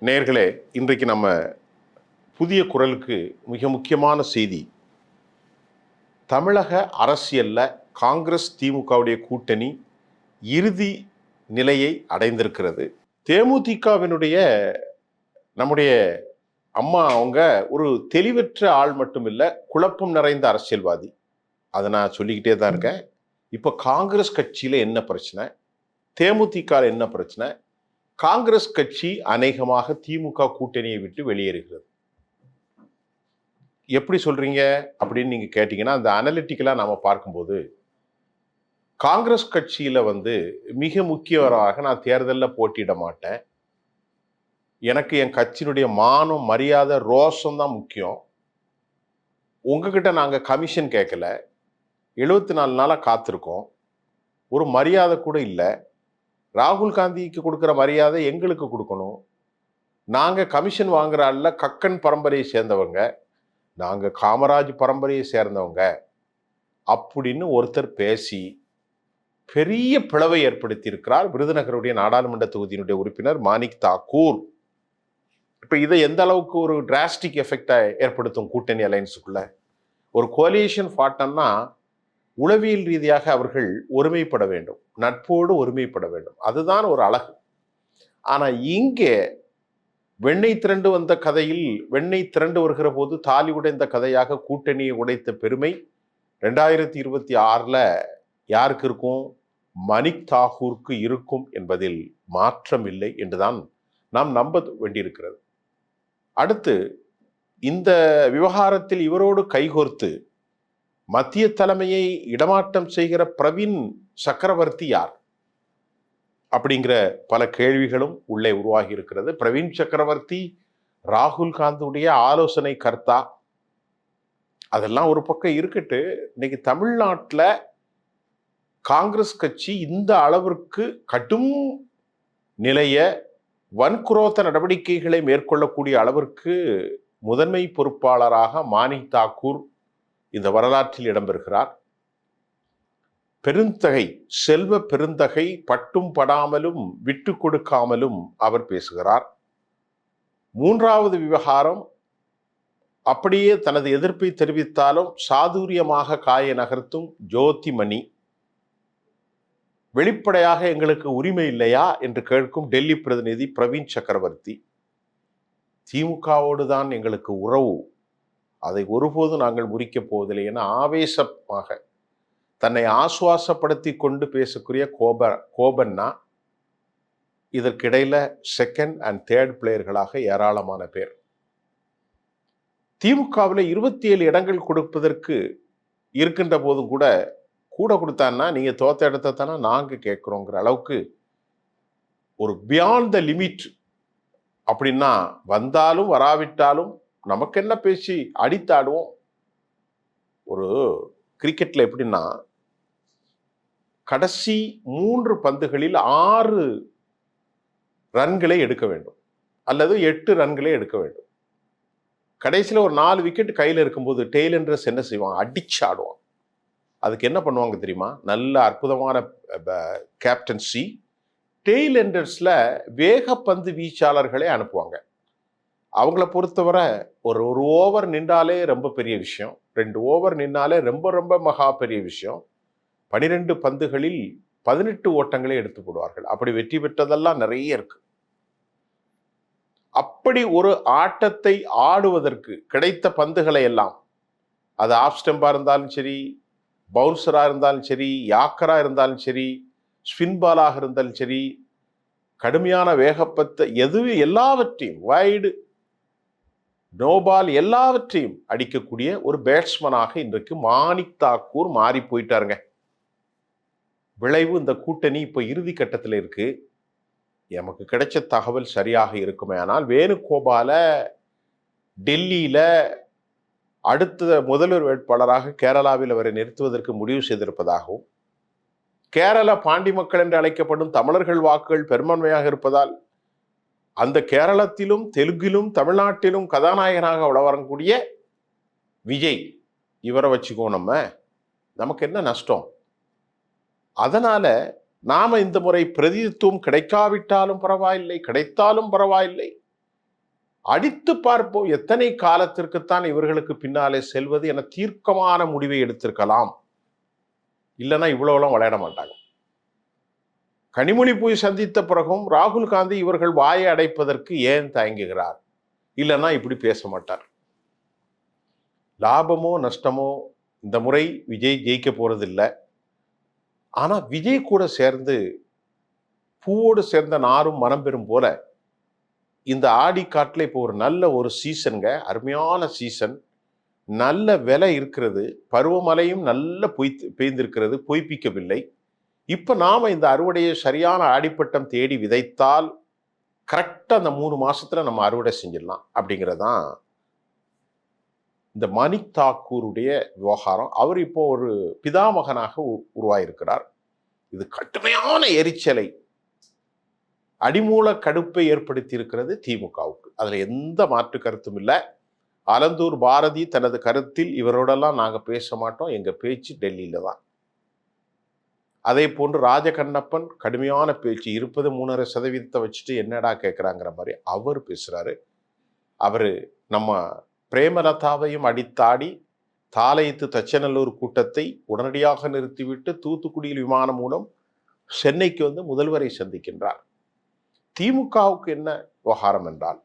நேயர்களே, இன்றைக்கு நம்ம புதிய குரலுக்கு மிக முக்கியமான செய்தி. தமிழக அரசியல்ல காங்கிரஸ் திமுகவுடைய கூட்டணி இறுதி நிலையை அடைந்திருக்கிறது. தேமுதிகவினுடைய நம்முடைய அம்மா அவங்க ஒரு தெளிவற்ற ஆள் மட்டும் இல்லை, குழப்பம் நிறைந்த அரசியல்வாதி. அதை நான் சொல்லிக்கிட்டே தான் இருக்கேன். இப்போ காங்கிரஸ் கட்சியில என்ன பிரச்சனை, தேமுதிக என்ன பிரச்சனை, காங்கிரஸ் கட்சி அநேகமாக திமுக கூட்டணியை விட்டு வெளியேறுகிறது. எப்படி சொல்றீங்க அப்படின்னு நீங்க கேட்டீங்கன்னா, அந்த அனலிட்டிக்கலா நாம பார்க்கும்போது காங்கிரஸ் கட்சியில மிக முக்கியவராக நான் தேர்தலில் போட்டியிட மாட்டேன். எனக்கு என் கட்சியினுடைய மானம், மரியாதை, ரோஷம் தான் முக்கியம். உங்ககிட்ட நாங்க கமிஷன் கேட்கல. 74 நாளா காத்திருக்கோம். ஒரு மரியாதை கூட இல்லை. ராகுல் காந்திக்கு கொடுக்குற மரியாதை எங்களுக்கு கொடுக்கணும். நாங்க கமிஷன் வாங்குற ஆள்ல கக்கன் பரம்பரையை சேர்ந்தவங்க, நாங்க காமராஜ் பரம்பரையை சேர்ந்தவங்க அப்படின்னு ஒருத்தர் பேசி பெரிய பிளவை ஏற்படுத்தி இருக்கிறார் விருதுநகருடைய நாடாளுமன்ற தொகுதியினுடைய உறுப்பினர் மாணிக் தாக்கூர். இப்ப இதை எந்த அளவுக்கு ஒரு டிராஸ்டிக் எஃபெக்டா ஏற்படுத்தும் கூட்டணி அலையன்ஸுக்குள்ள? ஒரு கோலியேஷன் ஃபார்ட்டன்னா உளவியல் ரீதியாக அவர்கள் ஒருமைப்பட வேண்டும், நட்போடு ஒருமைப்பட வேண்டும். அதுதான் ஒரு அழகு. ஆனா இங்கே வெண்ணெய் திரண்டு வந்த கதையில் வெண்ணெய் திரண்டு வருகிற போது தாலி உடைந்த கதையாக கூட்டணியை உடைத்த பெருமை 2026 யாருக்கு இருக்கும்? மாணிக் தாக்கூருக்கு இருக்கும் என்பதில் மாற்றம் இல்லை என்றுதான் நாம் நம்ப வேண்டியிருக்கிறது. அடுத்து, இந்த விவகாரத்தில் இவரோடு கைகோர்த்து மத்திய தலைமையை இடமாற்றம் செய்கிற பிரவீன் சக்கரவர்த்தி யார் அப்படிங்கிற பல கேள்விகளும் உள்ளே உருவாகி இருக்கிறது. பிரவீன் சக்கரவர்த்தி ராகுல் காந்தியுடைய ஆலோசனை கர்த்தா. அதெல்லாம் ஒரு பக்கம் இருக்கட்டு, இன்னைக்கு தமிழ்நாட்டில் காங்கிரஸ் கட்சி இந்த அளவிற்கு கடும் நிலைய வன்குரோத்த நடவடிக்கைகளை மேற்கொள்ளக்கூடிய அளவிற்கு முதன்மை பொறுப்பாளராக மாணிக் தாக்கூர் இந்த வரலாற்றில் இடம்பெறுகிறார். பெருந்தகை, செல்வ பெருந்தகை, பட்டும் படாமலும் விட்டு கொடுக்காமலும் அவர் பேசுகிறார். மூன்றாவது விவகாரம், அப்படியே தனது எதிர்ப்பை தெரிவித்தாலும் சாதுரியமாக காய நகர்த்தும் ஜோதிமணி. வெளிப்படையாக எங்களுக்கு உரிமை இல்லையா என்று கேட்கும் டெல்லி பிரதிநிதி பிரவீன் சக்கரவர்த்தி. திமுகவோடு தான் எங்களுக்கு உறவு, அதை ஒருபோதும் நாங்கள் முறிக்கப் போவதில்லை என ஆவேசமாக தன்னை ஆசுவாசப்படுத்தி கொண்டு பேசக்கூடிய கோபன்னா. இதற்கிடையில செகண்ட் அண்ட் தேர்ட் பிளேயர்களாக ஏராளமான பேர். திமுகவில் 27 இடங்கள் கொடுப்பதற்கு இருக்கின்ற போதும் கூட கொடுத்தான்னா நீங்க தோத்த இடத்தை தானே நாங்க கேட்கிறோங்கிற அளவுக்கு ஒரு பியாண்ட் த லிமிட். அப்படின்னா வந்தாலும் வராவிட்டாலும் நமக்கு என்ன பேசி அடித்தாடுவோம். ஒரு கிரிக்கெட்ல எப்படின்னா, கடைசி 3 பந்துகளில் 6 ரன்களை எடுக்க வேண்டும் அல்லது 8 ரன்களை எடுக்க வேண்டும். கடைசியில் ஒரு 4 விக்கெட் கையில் இருக்கும்போது டெய்லண்டர்ஸ் என்ன செய்வான்? அடிச்சு ஆடுவான். அதுக்கு என்ன பண்ணுவாங்க தெரியுமா? நல்ல அற்புதமான கேப்டன்சி. டெய்லண்டர்ஸ்ல வேகப்பந்து வீச்சாளர்களை அனுப்புவாங்க. அவங்கள பொறுத்தவரை ஒரு ஓவர் நின்றாலே ரொம்ப பெரிய விஷயம், 2 ஓவர் நின்னாலே ரொம்ப ரொம்ப மகா பெரிய விஷயம். 12 பந்துகளில் 18 ஓட்டங்களை எடுத்து போடுவார்கள். அப்படி வெற்றி பெற்றதெல்லாம் நிறைய இருக்கு. அப்படி ஒரு ஆட்டத்தை ஆடுவதற்கு கிடைத்த பந்துகளை எல்லாம், அது ஆஃப் ஸ்டம்பா இருந்தாலும் சரி, பவுன்சரா இருந்தாலும் சரி, யாக்கரா இருந்தாலும் சரி, ஸ்பின் பாலாக இருந்தாலும் சரி, கடுமையான வேகப்பத்தை எல்லாவற்றையும், வைடு, நோபால், எல்லாவற்றையும் அடிக்கக்கூடிய ஒரு பேட்ஸ்மேனாக இன்றைக்கு மாணிக் தாக்கூர் மாறி போயிட்டாருங்க. விளைவு, இந்த கூட்டணி இப்போ இறுதி கட்டத்தில் இருக்கு. எமக்கு கிடைச்ச தகவல் சரியாக இருக்குமே ஆனால் வேணுகோபால டெல்லியில அடுத்த முதல்வர் வேட்பாளராக கேரளாவில் அவரை நிறுத்துவதற்கு முடிவு செய்திருப்பதாகவும், கேரள பாண்டி மக்கள் என்று அழைக்கப்படும் தமிழர்கள் வாக்குகள் பெரும்பான்மையாக இருப்பதால் அந்த கேரளத்திலும் தெலுங்கிலும் தமிழ்நாட்டிலும் கதாநாயகனாக வரக்கூடிய விஜய், இவரை வச்சுக்கோ, நமக்கு என்ன நஷ்டம்? அதனால நாம இந்த முறை பிரதிநிதித்துவம் கிடைக்காவிட்டாலும் பரவாயில்லை, கிடைத்தாலும் பரவாயில்லை, அடித்து பார்ப்போம் எத்தனை காலத்திற்குத்தான் இவர்களுக்கு பின்னாலே செல்வது என தீர்க்கமான முடிவை எடுத்திருக்கலாம். இல்லைன்னா இவ்வளவுலாம் விளையாட மாட்டாங்க. கனிமொழி போய் சந்தித்த பிறகும் ராகுல் காந்தி இவர்கள் வாயை அடைப்பதற்கு ஏன் தயங்குகிறார்? இல்லைன்னா இப்படி பேச மாட்டார். லாபமோ நஷ்டமோ இந்த முறை விஜய் ஜெயிக்க போறது இல்லை. ஆனா விஜய் கூட சேர்ந்து பூவோடு சேர்ந்த நாரும் மனம் பெறும் போல இந்த ஆடி காட்டில் இப்போ ஒரு நல்ல ஒரு சீசனுங்க, அருமையான சீசன், நல்ல விலை இருக்கிறது, பருவமழையும் நல்ல பெய்திருக்கிறது, பொய்ப்பிக்கவில்லை. இப்ப நாம இந்த அறுவடையை சரியான ஆடிப்பட்டம் தேடி விதைத்தால் கரெக்டா அந்த 3 மாசத்துல நம்ம அறுவடை செஞ்சிடலாம் அப்படிங்கிறதான் இந்த மணிக் தாக்கூருடைய விவகாரம். அவர் இப்போ ஒரு பிதாமகனாக உருவாயிருக்கிறார். இது கடுமையான எரிச்சலை, அடிமூல கடுப்பை ஏற்படுத்தி இருக்கிறது திமுகவுக்கு. அதுல எந்த மாற்று கருத்தும் இல்லை. அலந்தூர் பாரதி தனது கருத்தில் இவரோடெல்லாம் நாங்க பேச மாட்டோம், எங்க பேச்சு டெல்லியில தான். அதே போன்று ராஜகண்ணப்பன் கடுமையான பேச்சு, இருப்பது 3.5% வச்சுட்டு என்னடா கேட்கிறாங்கிற மாதிரி அவர் பேசுறாரு. அவரு நம்ம பிரேமலதாவையும் அடித்தாடி தாளையத்து தச்சநல்லூர் கூட்டத்தை உடனடியாக நிறுத்திவிட்டு தூத்துக்குடியில் விமானம் மூலம் சென்னைக்கு வந்து முதல்வரை சந்திக்கின்றார். திமுகவுக்கு என்ன விவகாரம் என்றால்,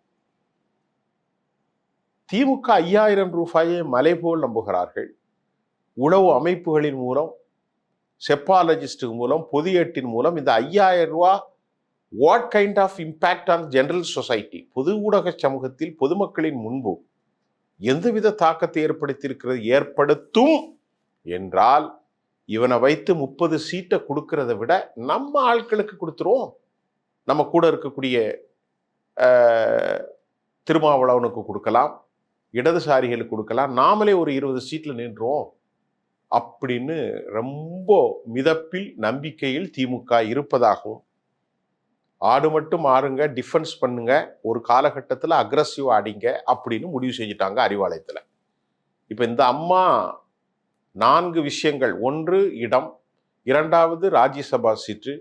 திமுக 5000 ரூபாயை மலை போல் நம்புகிறார்கள். உளவு அமைப்புகளின் மூலம், செப்பாலஜிஸ்ட் மூலம், பொது ஏட்டின் மூலம் இந்த 5000 ரூபாய் what kind of impact on general society, பொது ஊடக சமூகத்தில் பொதுமக்களின் முன்பு எந்தவித தாக்கத்தை ஏற்படுத்தும் என்றால், இவனை வைத்து 30 சீட்டை கொடுக்கறத விட நம்ம ஆட்களுக்கு கொடுத்துருவோம். நம்ம கூட இருக்கக்கூடிய திருமாவளவனுக்கு கொடுக்கலாம், இடதுசாரிகளுக்கு கொடுக்கலாம், நாமளே ஒரு 20 சீட்ல நின்றோம் அப்படின்னு ரொம்ப மிதப்பில் நம்பிக்கையில் திமுக இருப்பதாகவும், ஆடு மட்டும் ஆடுங்க, டிஃபென்ஸ் பண்ணுங்க, ஒரு காலகட்டத்தில் அக்ரஸிவ் ஆடிங்க அப்படின்னு முடிவு செஞ்சுட்டாங்க அறிவாலயத்தில். இப்போ இந்த அம்மா 4 விஷயங்கள், 1 இடம், 2வது ராஜ்யசபா சீட்டு,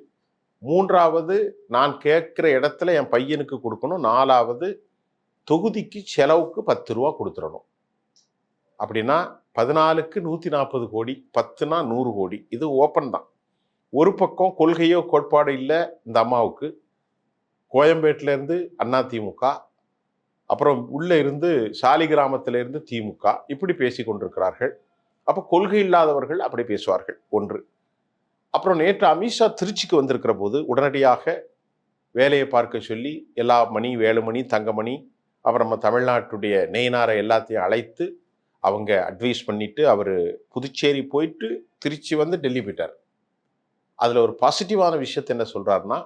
3வது நான் கேட்கிற இடத்துல என் பையனுக்கு கொடுக்கணும், 4வது தொகுதிக்கு செலவுக்கு 10 ரூபா கொடுத்துடணும். அப்படின்னா 14க்கு 140 கோடி, 10னா 100 கோடி. இது ஓப்பன் தான். ஒரு பக்கம் கொள்கையோ கோட்பாடு இல்லை இந்த அம்மாவுக்கு. கோயம்பேட்டில இருந்து அதிமுக, அப்புறம் உள்ள இருந்து சாலிகிராமத்தில இருந்து திமுக, இப்படி பேசி கொண்டிருக்கிறார்கள். அப்ப கொள்கை இல்லாதவர்கள் அப்படி பேசுவார்கள். 1. அப்புறம் நேற்று அமித்ஷா திருச்சிக்கு வந்திருக்கிற போது உடனடியாக வேலையை பார்க்க சொல்லி எல்லா மணி, வேலுமணி, தங்கமணி, அப்புறம் நம்ம தமிழ்நாட்டுடைய நெய்னாரை எல்லாத்தையும் அழைத்து அவங்க அட்வைஸ் பண்ணிட்டு அவர் புதுச்சேரி போயிட்டு திருச்சி வந்து டெல்லி போயிட்டார். அதுல ஒரு பாசிட்டிவான விஷயத்தை என்ன சொல்றாருன்னா,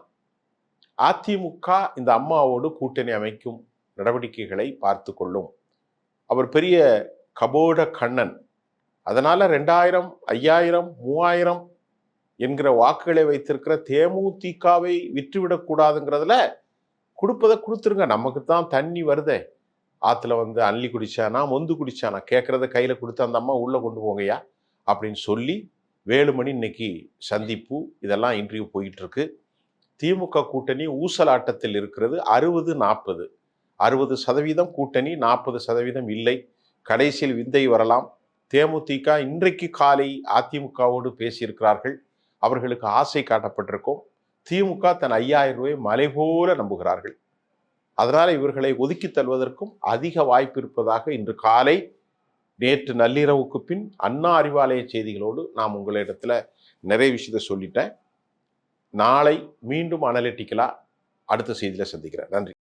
அதிமுக இந்த அம்மாவோடு கூட்டணி அமைக்கும் நடவடிக்கைகளை பார்த்து கொள்ளும். அவர் பெரிய கபோட கண்ணன். அதனால 2000, 5000, 3000 என்கிற வாக்குகளை வைத்திருக்கிற தேமுதிகவை விற்றுவிடக்கூடாதுங்கிறதுல கொடுப்பதை கொடுத்துருங்க. நமக்கு தான் தண்ணி வருதே, ஆத்துல வந்து அள்ளி குடிச்சானா மொந்து குடிச்சானா, கேட்கறத கையில கொடுத்து அந்த அம்மா உள்ள கொண்டு போங்கய்யா அப்படின்னு சொல்லி வேலுமணி இன்னைக்கு சந்திப்பு, இதெல்லாம் இன்டர்வியூ போயிட்டு இருக்கு. திமுக கூட்டணி ஊசலாட்டத்தில் இருக்கிறது. 60-40, 60% கூட்டணி, 40% இல்லை. கடைசியில் விந்தை வரலாம். தேமுதிக இன்றைக்கு காலை அதிமுகவோடு பேசியிருக்கிறார்கள். அவர்களுக்கு ஆசை காட்டப்பட்டிருக்கும். திமுக தன் 5000 ரூபாய் மலை போல நம்புகிறார்கள். அதனால இவர்களை ஒதுக்கி தள்ளுவதற்கும் அதிக வாய்ப்பு இருப்பதாக இன்று காலை, நேற்று நள்ளிரவுக்கு பின் அண்ணா அறிவாலய செய்திகளோடு நான் உங்களிடத்துல நிறைய விஷயத்தை சொல்லிட்டேன். நாளை மீண்டும் அனலிட்டிக்கலா அடுத்த செய்தியில சந்திக்கிறேன். நன்றி.